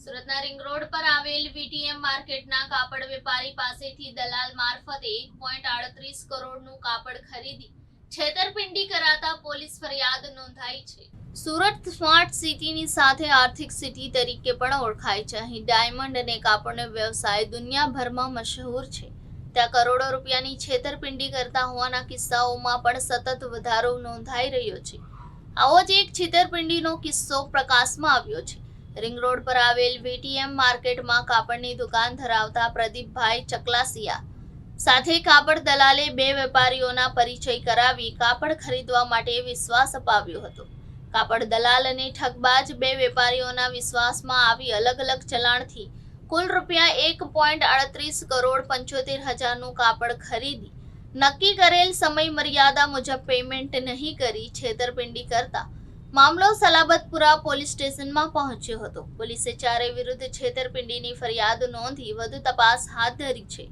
સુરતના ring road પર આવેલ વીટીએમ માર્કેટના કાપડ વેપારી પાસેથી દલાલ મારફતે 1.38 કરોડનું કાપડ ખરીદી છેતરપિંડી કરાતા પોલીસ ફરિયાદ નોંધાઈ છે। સુરત સ્માર્ટ સિટીની સાથે આર્થિક સિટી તરીકે પણ ઓળખાય છે। અહીં ડાયમંડ અને કાપડનો વ્યવસાય દુનિયાભરમાં મશહૂર છે। ત્યાં કરોડો રૂપિયાની છેતરપિંડી કરતા હોવાના કિસ્સાઓમાં પણ સતત વધારો નોંધાઈ રહ્યો છે। આવો જ એક છેતરપિંડીનો કિસ્સો પ્રકાશમાં આવ્યો છે। રિંગ રોડ પર આવેલ વીટીએમ માર્કેટમાં કાપડની દુકાન ધરાવતા પ્રદીપભાઈ ચકલાસિયા સાથે કાપડ દલાલે બે વેપારીઓના પરિચય કરાવી કાપડ ખરીદવા માટે વિશ્વાસ અપાવ્યો હતો। કાપડ દલાલ અને ઠગબાજ બે વેપારીઓના વિશ્વાસમાં આવી અલગ અલગ ચલાણથી કુલ રૂપિયા 1.38 કરોડ 75 હજારનું કાપડ ખરીદી નક્કી કરેલ સમય મર્યાદા મુજબ પેમેન્ટ નહીં કરી છેતરપિંડી કરતા મામલો સલાબતપુરા પોલીસ સ્ટેશનમાં પહોંચ્યો હતો। પોલીસે ચારેય વિરુદ્ધ છેતરપિંડીની ફરિયાદ નોંધી વધુ તપાસ હાથ ધરી છે।